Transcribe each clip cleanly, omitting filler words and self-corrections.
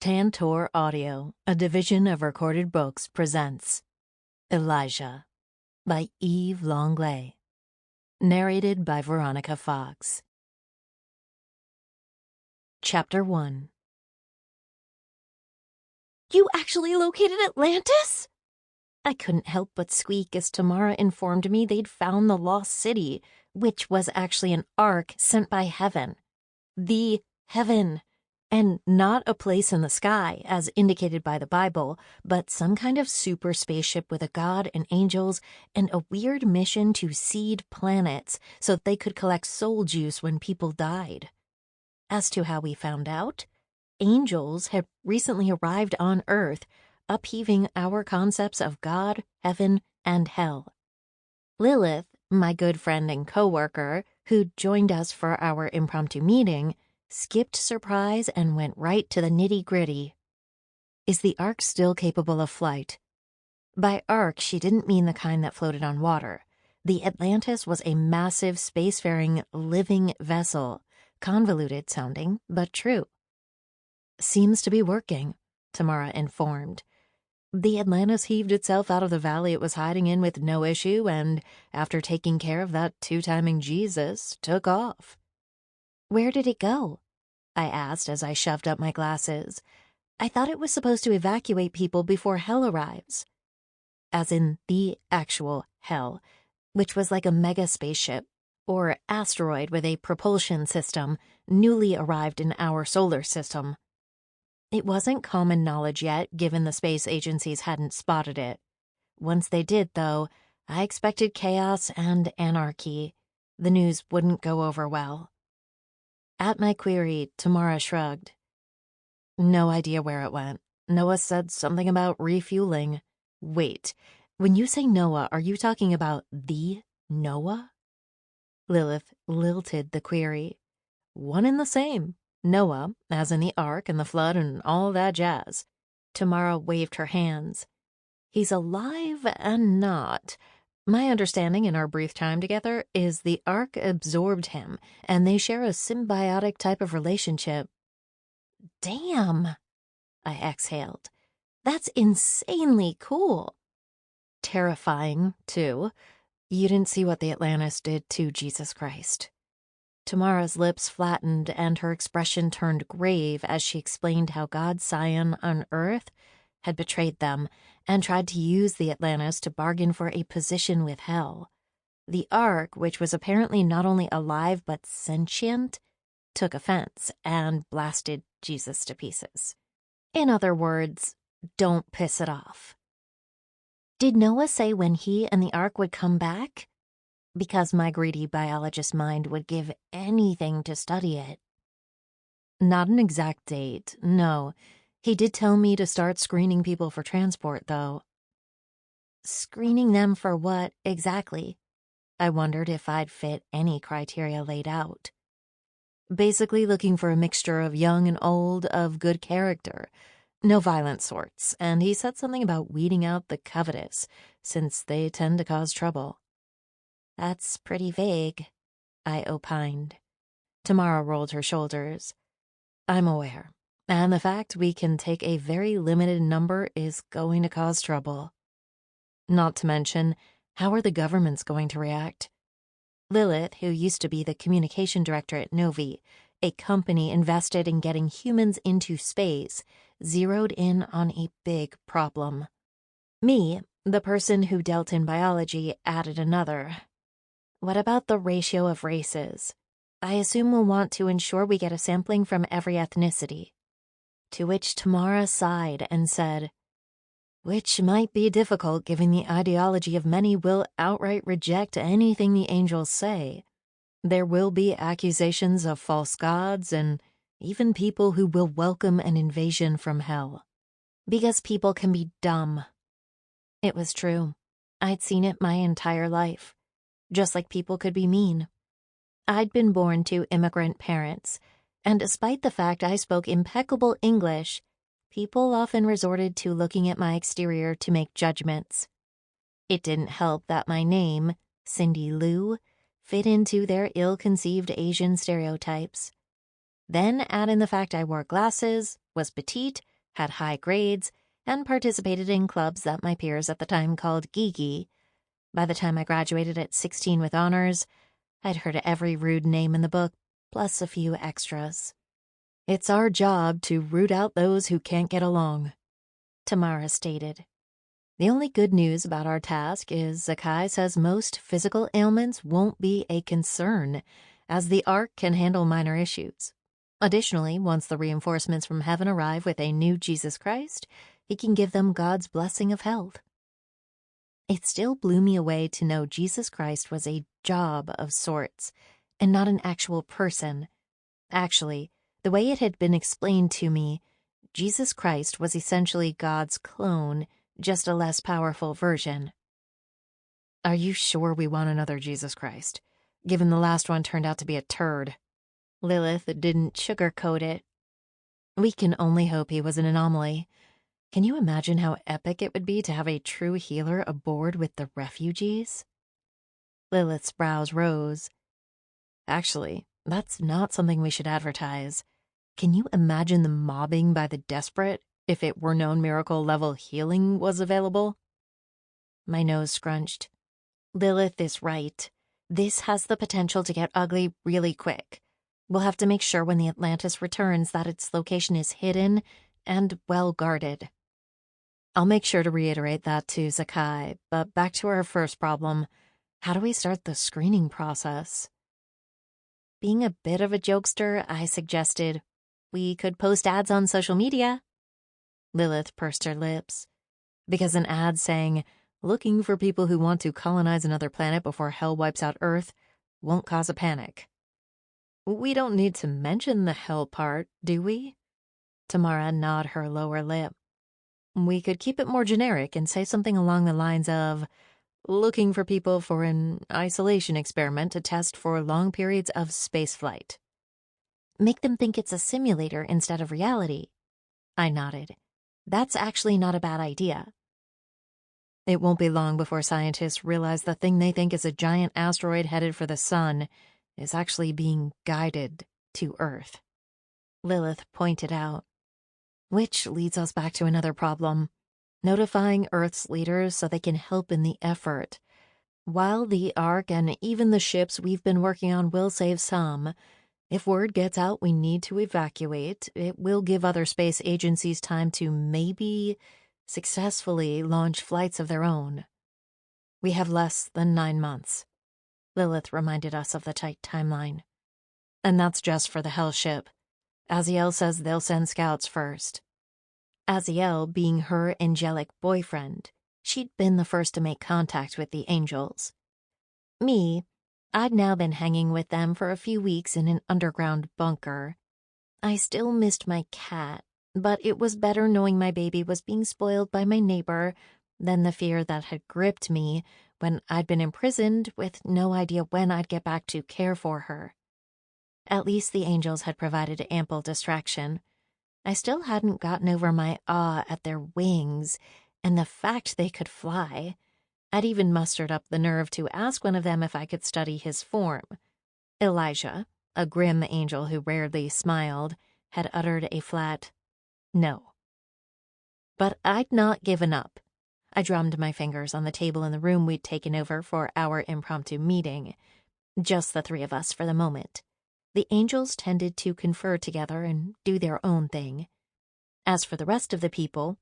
Tantor Audio, a division of Recorded Books, presents Elija by Langlais. Narrated by Veronica Fox. Chapter 1. You actually located Atlantis? I couldn't help but squeak as Tamara informed me they'd found the lost city, which was actually an ark sent by heaven. The heaven. And not a place in the sky, as indicated by the Bible, but some kind of super spaceship with a god and angels and a weird mission to seed planets so that they could collect soul juice when people died. As to how we found out, angels had recently arrived on Earth, upheaving our concepts of God, heaven, and hell. Lilith, my good friend and co-worker, who joined us for our impromptu meeting, skipped surprise and went right to the nitty-gritty. Is the Ark still capable of flight? By Ark, she didn't mean the kind that floated on water. The Atlantis was a massive spacefaring living vessel, convoluted sounding, but true. Seems to be working, Tamara informed. The Atlantis heaved itself out of the valley it was hiding in with no issue and, after taking care of that two-timing Jesus, took off. Where did it go? I asked as I shoved up my glasses. I thought it was supposed to evacuate people before hell arrives. As in the actual hell, which was like a mega spaceship, or asteroid with a propulsion system, newly arrived in our solar system. It wasn't common knowledge yet, given the space agencies hadn't spotted it. Once they did, though, I expected chaos and anarchy. The news wouldn't go over well. At my query, Tamara shrugged. No idea where it went. Noah said something about refueling. Wait, when you say Noah, are you talking about the Noah? Lilith lilted the query. One and the same. Noah, as in the ark and the flood and all that jazz. Tamara waved her hands. He's alive and not. My understanding in our brief time together is the Ark absorbed him, and they share a symbiotic type of relationship. Damn, I exhaled. That's insanely cool. Terrifying, too. You didn't see what the Atlantis did to Jesus Christ. Tamara's lips flattened and her expression turned grave as she explained how God's scion on Earth had betrayed them and tried to use the Atlantis to bargain for a position with hell. The Ark, which was apparently not only alive but sentient, took offense and blasted Jesus to pieces. In other words, don't piss it off. Did Noah say when he and the Ark would come back? Because my greedy biologist mind would give anything to study it. Not an exact date, no. He did tell me to start screening people for transport, though. Screening them for what, exactly? I wondered if I'd fit any criteria laid out. Basically looking for a mixture of young and old, of good character. No violent sorts, and he said something about weeding out the covetous, since they tend to cause trouble. That's pretty vague, I opined. Tamara rolled her shoulders. I'm aware. And the fact we can take a very limited number is going to cause trouble. Not to mention, how are the governments going to react? Lilith, who used to be the communication director at Novi, a company invested in getting humans into space, zeroed in on a big problem. Me, the person who dealt in biology, added another. What about the ratio of races? I assume we'll want to ensure we get a sampling from every ethnicity. To which Tamara sighed and said, which might be difficult given the ideology of many will outright reject anything the angels say. There will be accusations of false gods and even people who will welcome an invasion from hell. Because people can be dumb. It was true. I'd seen it my entire life. Just like people could be mean. I'd been born to immigrant parents, and despite the fact I spoke impeccable English, people often resorted to looking at my exterior to make judgments. It didn't help that my name, Cindy Lou, fit into their ill-conceived Asian stereotypes. Then add in the fact I wore glasses, was petite, had high grades, and participated in clubs that my peers at the time called geeky. By the time I graduated at 16 with honors, I'd heard every rude name in the book, plus a few extras. "It's our job to root out those who can't get along," Tamara stated. "The only good news about our task is Zakai says most physical ailments won't be a concern, as the Ark can handle minor issues. Additionally, once the reinforcements from heaven arrive with a new Jesus Christ, he can give them God's blessing of health." It still blew me away to know Jesus Christ was a job of sorts, and not an actual person. Actually, the way it had been explained to me, Jesus Christ was essentially God's clone, just a less powerful version. "Are you sure we want another Jesus Christ, given the last one turned out to be a turd?" Lilith didn't sugarcoat it. "We can only hope he was an anomaly. Can you imagine how epic it would be to have a true healer aboard with the refugees?" Lilith's brows rose. "Actually, that's not something we should advertise. Can you imagine the mobbing by the desperate if it were known miracle-level healing was available?" My nose scrunched. Lilith is right. This has the potential to get ugly really quick. We'll have to make sure when the Atlantis returns that its location is hidden and well guarded. I'll make sure to reiterate that to Zakai, but back to our first problem. How do we start the screening process? Being a bit of a jokester, I suggested, "We could post ads on social media." Lilith pursed her lips. Because an ad saying, "Looking for people who want to colonize another planet before hell wipes out Earth," won't cause a panic. "We don't need to mention the hell part, do we?" Tamara gnawed her lower lip. "We could keep it more generic and say something along the lines of, looking for people for an isolation experiment to test for long periods of spaceflight." "Make them think it's a simulator instead of reality." I nodded. "That's actually not a bad idea." "It won't be long before scientists realize the thing they think is a giant asteroid headed for the sun is actually being guided to Earth," Lilith pointed out. Which leads us back to another problem: notifying Earth's leaders so they can help in the effort. While the Ark and even the ships we've been working on will save some, if word gets out we need to evacuate, it will give other space agencies time to maybe successfully launch flights of their own. "We have less than 9 months. Lilith reminded us of the tight timeline. "And that's just for the Hell ship. Aziel says they'll send scouts first." Aziel being her angelic boyfriend, she'd been the first to make contact with the angels. Me, I'd now been hanging with them for a few weeks in an underground bunker. I still missed my cat, but it was better knowing my baby was being spoiled by my neighbor than the fear that had gripped me when I'd been imprisoned with no idea when I'd get back to care for her. At least the angels had provided ample distraction. I still hadn't gotten over my awe at their wings and the fact they could fly. I'd even mustered up the nerve to ask one of them if I could study his form. Elijah, a grim angel who rarely smiled, had uttered a flat no. But I'd not given up. I drummed my fingers on the table in the room we'd taken over for our impromptu meeting. Just the three of us for the moment. The angels tended to confer together and do their own thing. As for the rest of the people,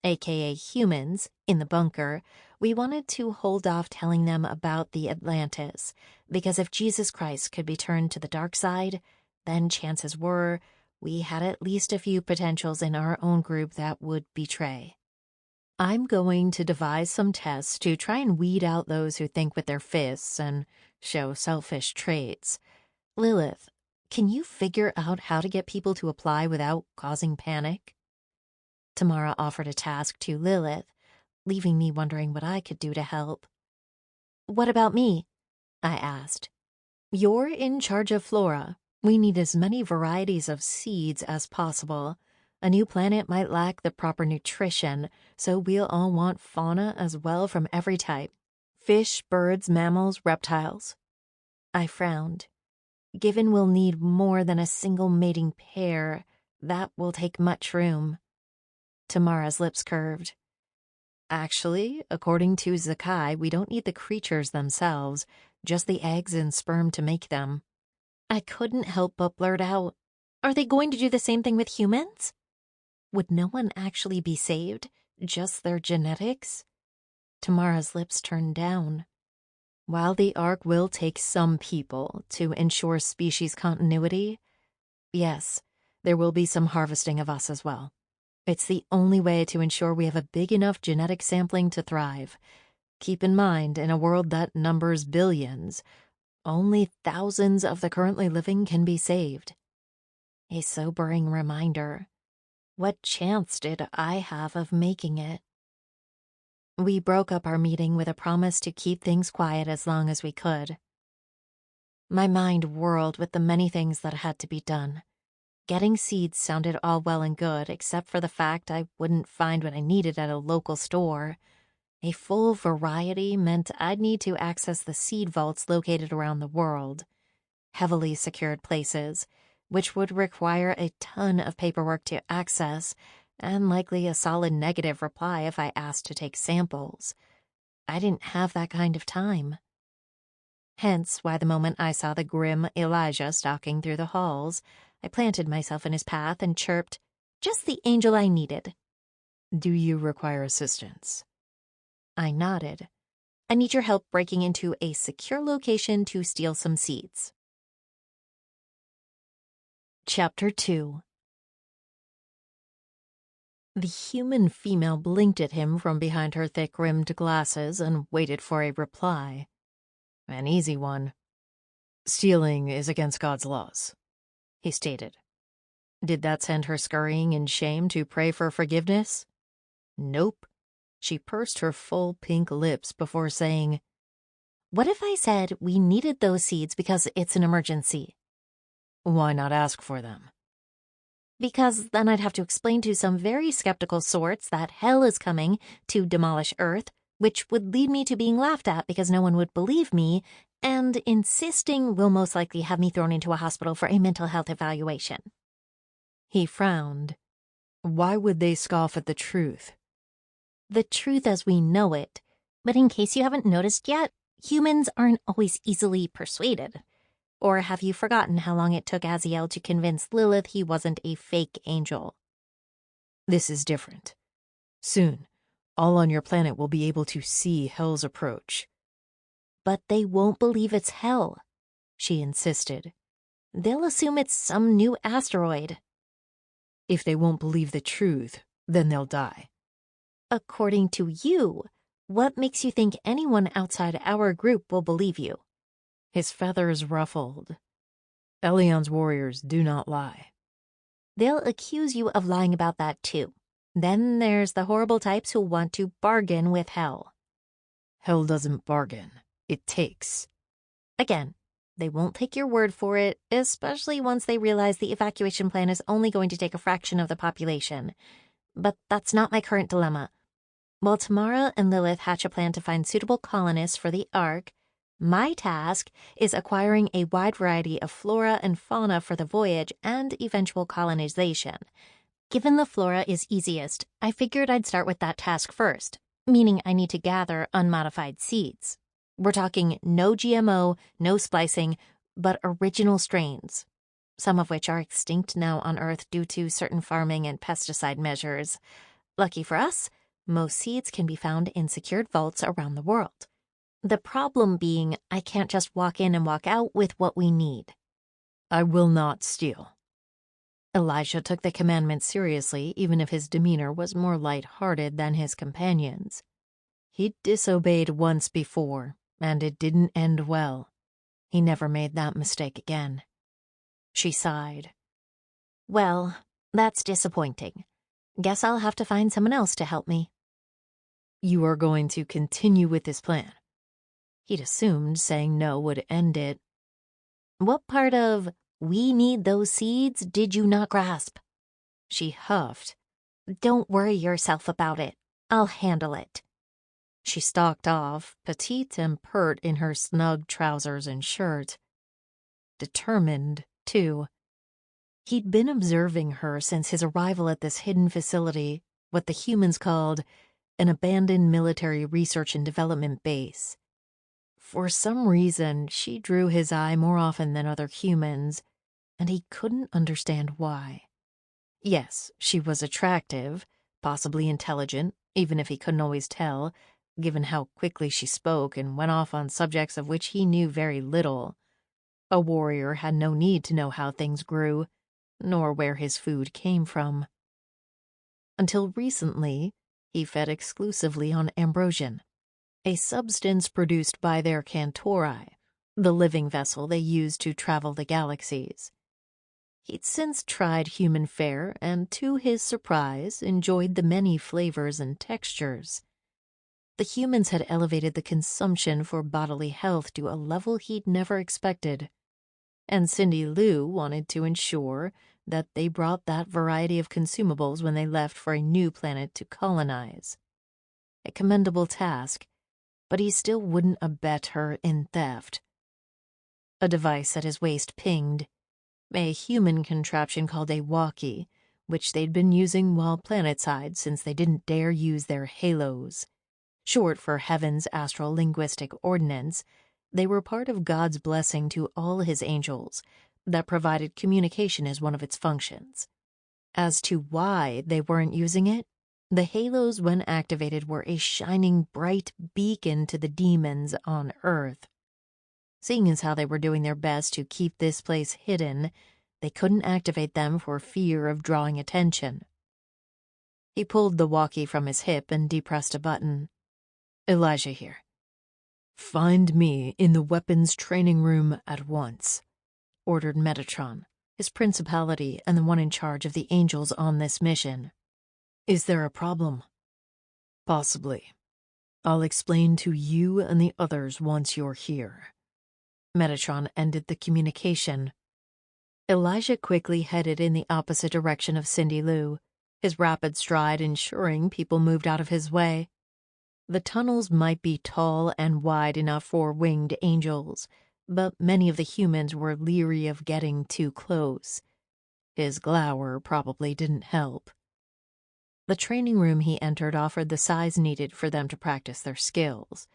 aka humans, in the bunker, we wanted to hold off telling them about the Atlantis, because if Jesus Christ could be turned to the dark side, then chances were we had at least a few potentials in our own group that would betray. "I'm going to devise some tests to try and weed out those who think with their fists and show selfish traits. Lilith, can you figure out how to get people to apply without causing panic?" Tamara offered a task to Lilith, leaving me wondering what I could do to help. "What about me?" I asked. "You're in charge of flora. We need as many varieties of seeds as possible. A new planet might lack the proper nutrition, so we'll all want fauna as well from every type. Fish, birds, mammals, reptiles." I frowned. "Given we'll need more than a single mating pair, that will take much room." Tamara's lips curved. Actually, according to Zakai, we don't need the creatures themselves, just the eggs and sperm to make them. I couldn't help but blurt out, Are they going to do the same thing with humans? would no one actually be saved? Just their genetics? Tamara's lips turned down. While the Ark will take some people to ensure species continuity, yes, there will be some harvesting of us as well. It's the only way to ensure we have a big enough genetic sampling to thrive. Keep in mind, in a world that numbers billions, only thousands of the currently living can be saved. A sobering reminder. What chance did I have of making it? We broke up our meeting with a promise to keep things quiet as long as we could. My mind whirled with the many things that had to be done. Getting seeds sounded all well and good, except for the fact I wouldn't find what I needed at a local store. A full variety meant I'd need to access the seed vaults located around the world. Heavily secured places, which would require a ton of paperwork to access, and likely a solid negative reply if I asked to take samples. I didn't have that kind of time. Hence why the moment I saw the grim Elija stalking through the halls, I planted myself in his path and chirped, Just the angel I needed. Do you require assistance? I nodded. I need your help breaking into a secure location to steal some seeds. Chapter 2. The human female blinked at him from behind her thick-rimmed glasses and waited for a reply. An easy one. Stealing is against God's laws, he stated. Did that send her scurrying in shame to pray for forgiveness? Nope. She pursed her full pink lips before saying, What if I said we needed those seeds because it's an emergency? Why not ask for them? Because then I'd have to explain to some very skeptical sorts that hell is coming to demolish Earth, which would lead me to being laughed at because no one would believe me, and insisting will most likely have me thrown into a hospital for a mental health evaluation. He frowned. Why would they scoff at the truth? The truth as we know it. But in case you haven't noticed yet, humans aren't always easily persuaded. Or have you forgotten how long it took Aziel to convince Lilith he wasn't a fake angel? This is different. Soon, all on your planet will be able to see hell's approach. But they won't believe it's hell, she insisted. They'll assume it's some new asteroid. If they won't believe the truth, then they'll die. According to you, what makes you think anyone outside our group will believe you? His feathers ruffled. Elion's warriors do not lie. They'll accuse you of lying about that too. Then there's the horrible types who want to bargain with hell. Hell doesn't bargain. It takes. Again, they won't take your word for it, especially once they realize the evacuation plan is only going to take a fraction of the population. But that's not my current dilemma. While Tamara and Lilith hatch a plan to find suitable colonists for the Ark, my task is acquiring a wide variety of flora and fauna for the voyage and eventual colonization. Given the flora is easiest, I figured I'd start with that task first, meaning I need to gather unmodified seeds. We're talking no GMO, no splicing, but original strains, some of which are extinct now on Earth due to certain farming and pesticide measures. Lucky for us, most seeds can be found in secured vaults around the world. The problem being, I can't just walk in and walk out with what we need. I will not steal. Elija took the commandment seriously, even if his demeanor was more light-hearted than his companions. He'd disobeyed once before, and it didn't end well. He never made that mistake again. She sighed. Well, that's disappointing. Guess I'll have to find someone else to help me. You are going to continue with this plan. He'd assumed saying no would end it. What part of "we need those seeds" did you not grasp? She huffed. Don't worry yourself about it. I'll handle it. She stalked off, petite and pert in her snug trousers and shirt. Determined, too. He'd been observing her since his arrival at this hidden facility, what the humans called an abandoned military research and development base. For some reason, she drew his eye more often than other humans, and he couldn't understand why. Yes, she was attractive, possibly intelligent, even if he couldn't always tell, given how quickly she spoke and went off on subjects of which he knew very little. A warrior had no need to know how things grew, nor where his food came from. Until recently, he fed exclusively on ambrosion, a substance produced by their Tantori, the living vessel they used to travel the galaxies. He'd since tried human fare and, to his surprise, enjoyed the many flavors and textures. The humans had elevated the consumption for bodily health to a level he'd never expected, and Cindy Lou wanted to ensure that they brought that variety of consumables when they left for a new planet to colonize. A commendable task, but he still wouldn't abet her in theft. A device at his waist pinged, a human contraption called a walkie, which they'd been using while planetside since they didn't dare use their halos. Short for Heaven's Astral Linguistic Ordinance, they were part of God's blessing to all his angels that provided communication as one of its functions. As to why they weren't using it, the halos, when activated, were a shining bright beacon to the demons on Earth. Seeing as how they were doing their best to keep this place hidden, they couldn't activate them for fear of drawing attention. He pulled the walkie from his hip and depressed a button. Elija here. Find me in the weapons training room at once, ordered Metatron, his principality and the one in charge of the angels on this mission. Is there a problem? Possibly. I'll explain to you and the others once you're here. Metatron ended the communication. Elija quickly headed in the opposite direction of Cindy Lou, his rapid stride ensuring people moved out of his way. The tunnels might be tall and wide enough for winged angels, but many of the humans were leery of getting too close. His glower probably didn't help. The training room he entered offered the size needed for them to practice their skills.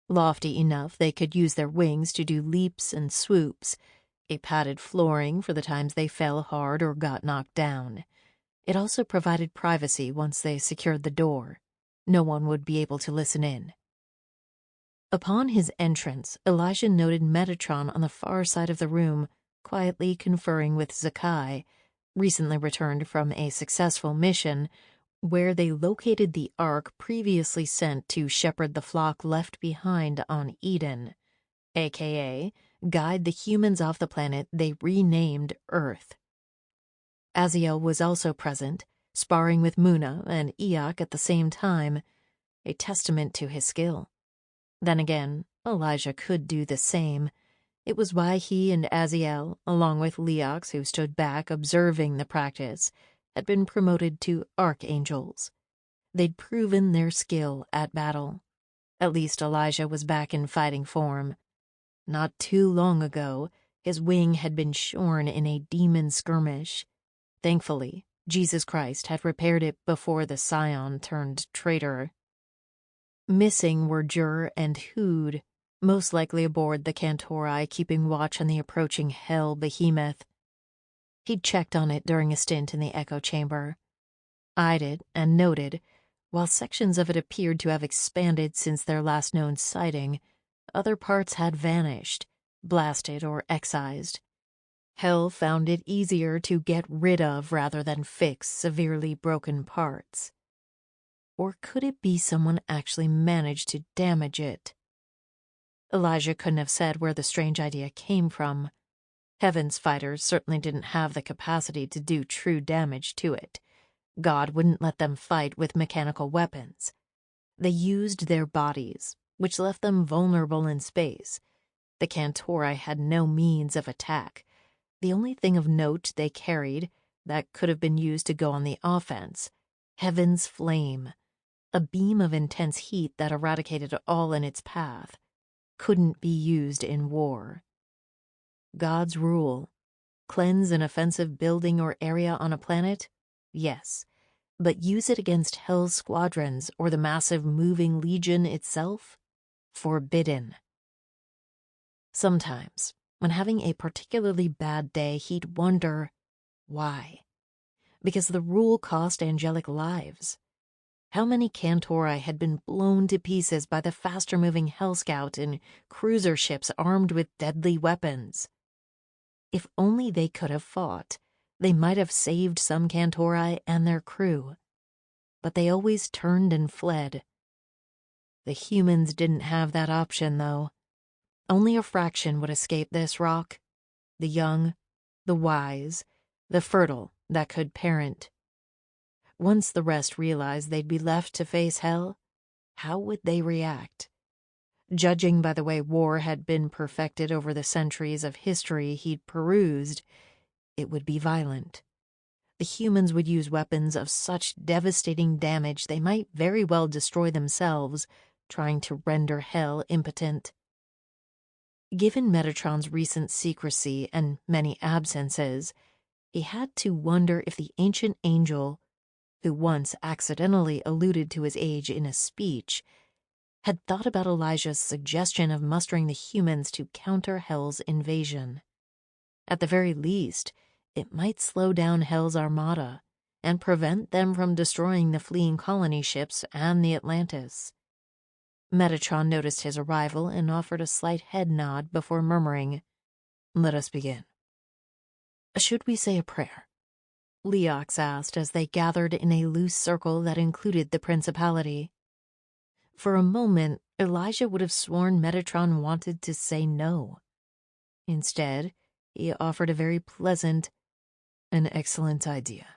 Lofty enough they could use their wings to do leaps and swoops, a padded flooring for the times they fell hard or got knocked down. It also provided privacy once they secured the door. No one would be able to listen in. Upon his entrance, Elija noted Metatron on the far side of the room, quietly conferring with Zakai, recently returned from a successful mission where they located the Ark previously sent to shepherd the flock left behind on Eden, aka guide the humans off the planet they renamed Earth. Aziel was also present, sparring with Muna and Eok at the same time, a testament to his skill. Then again, Elija could do the same. It was why he and Aziel, along with Leox, who stood back observing the practice, had been promoted to archangels. They'd proven their skill at battle. At least Elija was back in fighting form. Not too long ago, his wing had been shorn in a demon skirmish. Thankfully, Jesus Christ had repaired it before the Scion turned traitor. Missing were Jur and Hood, most likely aboard the Tantori keeping watch on the approaching hell behemoth. He'd checked on it during a stint in the echo chamber, eyed it, and noted, while sections of it appeared to have expanded since their last known sighting, other parts had vanished, blasted or excised. Hell found it easier to get rid of rather than fix severely broken parts. Or could it be someone actually managed to damage it? Elija couldn't have said where the strange idea came from. Heaven's fighters certainly didn't have the capacity to do true damage to it. God wouldn't let them fight with mechanical weapons. They used their bodies, which left them vulnerable in space. The Tantori had no means of attack. The only thing of note they carried, that could have been used to go on the offense, Heaven's flame, a beam of intense heat that eradicated all in its path, couldn't be used in war. God's rule: cleanse an offensive building or area on a planet? Yes. But use it against Hell's squadrons or the massive moving legion itself? Forbidden. Sometimes, when having a particularly bad day, he'd wonder why. Because the rule cost angelic lives. How many Cantori had been blown to pieces by the faster-moving Hell Scout in cruiser ships armed with deadly weapons? If only they could have fought, they might have saved some Cantori and their crew. But they always turned and fled. The humans didn't have that option, though. Only a fraction would escape this rock. The young, the wise, the fertile that could parent. Once the rest realized they'd be left to face hell, how would they react? Judging by the way war had been perfected over the centuries of history he'd perused, it would be violent. The humans would use weapons of such devastating damage they might very well destroy themselves, trying to render hell impotent. Given Metatron's recent secrecy and many absences, he had to wonder if the ancient angel, who once accidentally alluded to his age in a speech, had thought about Elijah's suggestion of mustering the humans to counter Hell's invasion. At the very least, it might slow down Hell's armada and prevent them from destroying the fleeing colony ships and the Atlantis. Metatron noticed his arrival and offered a slight head nod before murmuring, "Let us begin." "Should we say a prayer?" Leox asked as they gathered in a loose circle that included the principality. For a moment, Elijah would have sworn Metatron wanted to say no. Instead, he offered a very pleasant, "An excellent idea.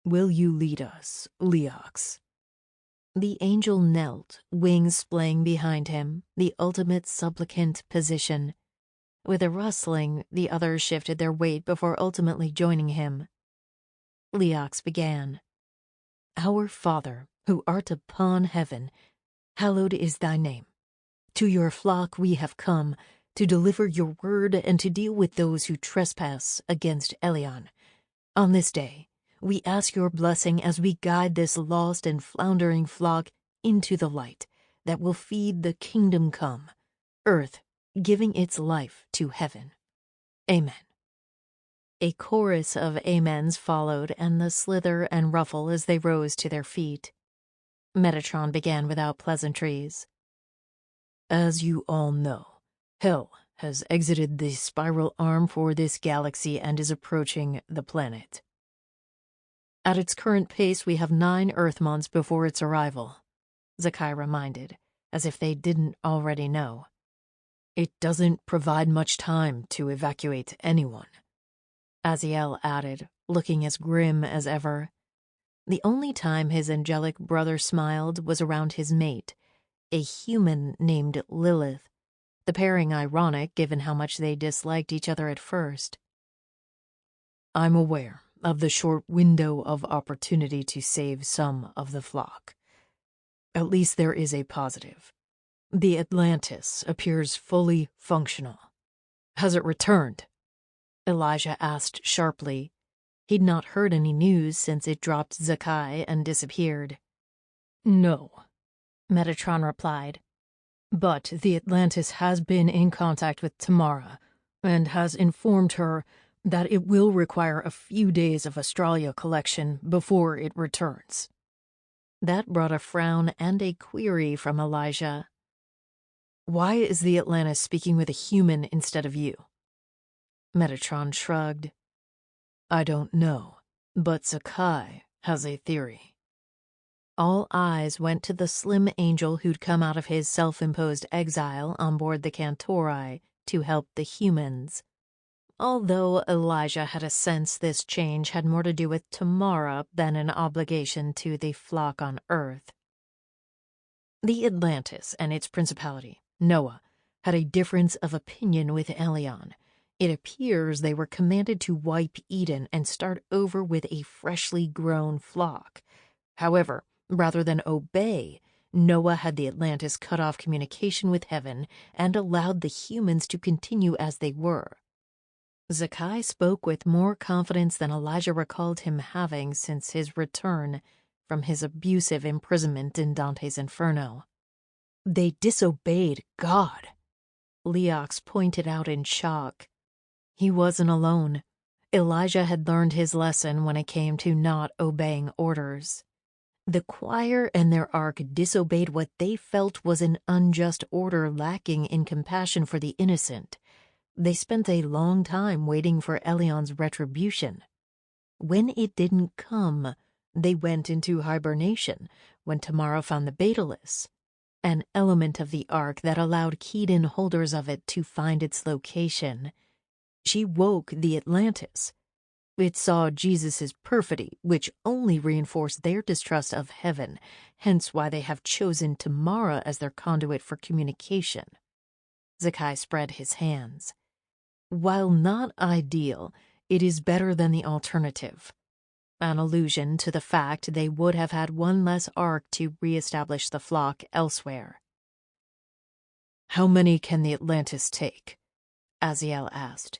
Will you lead us, Leox?" The angel knelt, wings splaying behind him, the ultimate supplicant position. With a rustling, the others shifted their weight before ultimately joining him. Leox began. "Our Father, who art upon heaven, hallowed is thy name. To your flock we have come, to deliver your word and to deal with those who trespass against Elion. On this day, we ask your blessing as we guide this lost and floundering flock into the light that will feed the kingdom come, earth giving its life to heaven. Amen." A chorus of amens followed, and the slither and ruffle as they rose to their feet. Metatron began without pleasantries. "As you all know, Hell has exited the spiral arm for this galaxy and is approaching the planet. At its current pace, we have 9 Earth months before its arrival," Zakai reminded, as if they didn't already know. "It doesn't provide much time to evacuate anyone," Aziel added, looking as grim as ever. The only time his angelic brother smiled was around his mate, a human named Lilith, the pairing ironic given how much they disliked each other at first. "I'm aware of the short window of opportunity to save some of the flock. At least there is a positive. The Atlantis appears fully functional." "Has it returned?" Elijah asked sharply. He'd not heard any news since it dropped Zakai and disappeared. "No," Metatron replied. "But the Atlantis has been in contact with Tamara and has informed her that it will require a few days of Australia collection before it returns." That brought a frown and a query from Elijah. "Why is the Atlantis speaking with a human instead of you?" Metatron shrugged. "I don't know, but Zakai has a theory." All eyes went to the slim angel who'd come out of his self-imposed exile on board the Cantori to help the humans. Although Elijah had a sense this change had more to do with Tamara than an obligation to the flock on Earth. The Atlantis and its principality, Noah, had a difference of opinion with Elion. It appears they were commanded to wipe Eden and start over with a freshly grown flock. However, rather than obey, Noah had the Atlantis cut off communication with heaven and allowed the humans to continue as they were. Zakai spoke with more confidence than Elijah recalled him having since his return, from his abusive imprisonment in Dante's Inferno. They disobeyed God, Leox pointed out in shock. He wasn't alone. Elijah had learned his lesson when it came to not obeying orders. The choir and their ark disobeyed what they felt was an unjust order lacking in compassion for the innocent. They spent a long time waiting for Elion's retribution. When it didn't come, they went into hibernation when Tamara found the Betalis, an element of the ark that allowed keyed-in holders of it to find its location. She woke the Atlantis. It saw Jesus' perfidy, which only reinforced their distrust of heaven, hence why they have chosen Tamara as their conduit for communication. Zakai spread his hands. While not ideal, it is better than the alternative. An allusion to the fact they would have had one less ark to reestablish the flock elsewhere. "How many can the Atlantis take?" Aziel asked.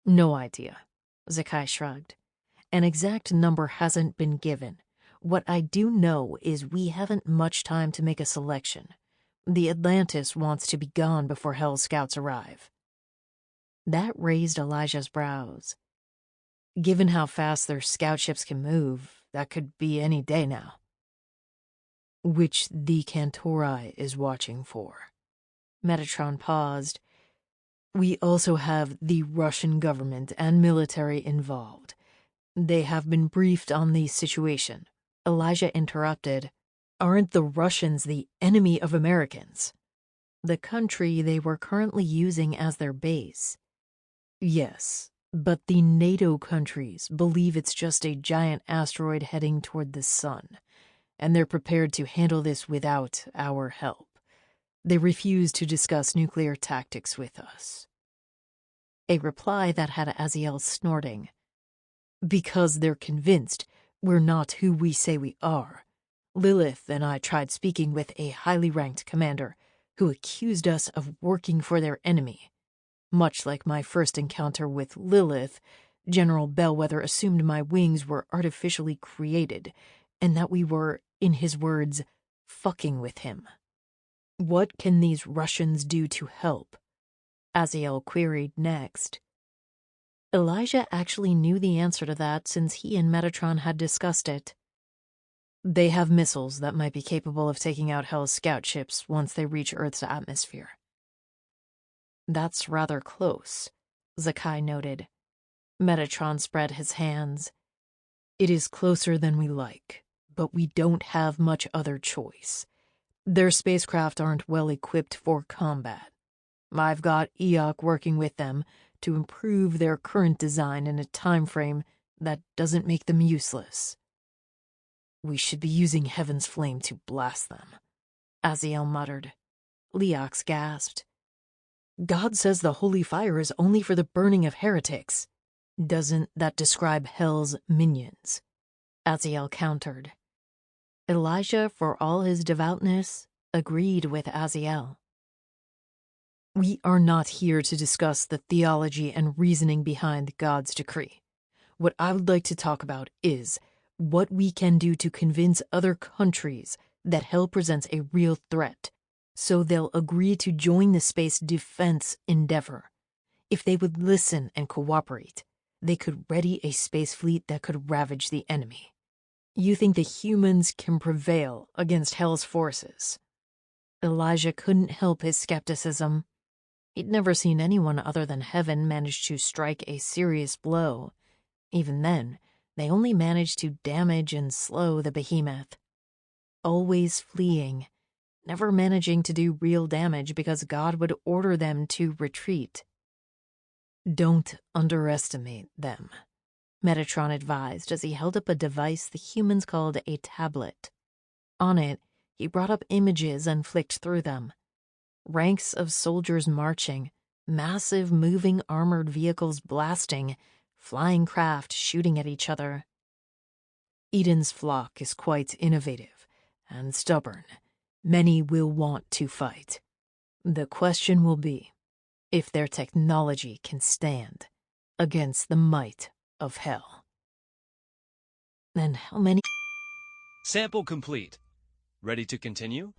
"No idea," Zakai shrugged. "An exact number hasn't been given. What I do know is we haven't much time to make a selection. The Atlantis wants to be gone before Hell's scouts arrive." That raised Elijah's brows. Given how fast their scout ships can move, that could be any day now. "Which the Cantori is watching for." Metatron paused. "We also have the Russian government and military involved. They have been briefed on the situation." Elijah interrupted. "Aren't the Russians the enemy of Americans?" "The country they were currently using as their base." "Yes, but the NATO countries believe it's just a giant asteroid heading toward the sun, and they're prepared to handle this without our help. They refuse to discuss nuclear tactics with us." A reply that had Aziel snorting. "Because they're convinced we're not who we say we are. Lilith and I tried speaking with a highly ranked commander who accused us of working for their enemy. Much like my first encounter with Lilith, General Bellwether assumed my wings were artificially created, and that we were, in his words, fucking with him." "What can these Russians do to help?" Aziel queried next. Elijah actually knew the answer to that since he and Metatron had discussed it. "They have missiles that might be capable of taking out Hell's scout ships once they reach Earth's atmosphere." "That's rather close," Zakai noted. Metatron spread his hands. "It is closer than we like, but we don't have much other choice. Their spacecraft aren't well equipped for combat. I've got Eok working with them to improve their current design in a time frame that doesn't make them useless." "We should be using Heaven's Flame to blast them," Aziel muttered. Leox gasped. "God says the holy fire is only for the burning of heretics. Doesn't that describe Hell's minions?" Aziel countered. Elijah, for all his devoutness, agreed with Aziel. "We are not here to discuss the theology and reasoning behind God's decree. What I would like to talk about is what we can do to convince other countries that Hell presents a real threat, so they'll agree to join the space defense endeavor. If they would listen and cooperate, they could ready a space fleet that could ravage the enemy. You think the humans can prevail against Hell's forces?" Elijah couldn't help his skepticism. He'd never seen anyone other than Heaven manage to strike a serious blow. Even then, they only managed to damage and slow the behemoth. Always fleeing, never managing to do real damage because God would order them to retreat. "Don't underestimate them," Metatron advised as he held up a device the humans called a tablet. On it, he brought up images and flicked through them. Ranks of soldiers marching, massive moving armored vehicles blasting, flying craft shooting at each other. "Eden's flock is quite innovative and stubborn. Many will want to fight. The question will be if their technology can stand against the might of Hell." "And how many Sample complete. Ready to continue?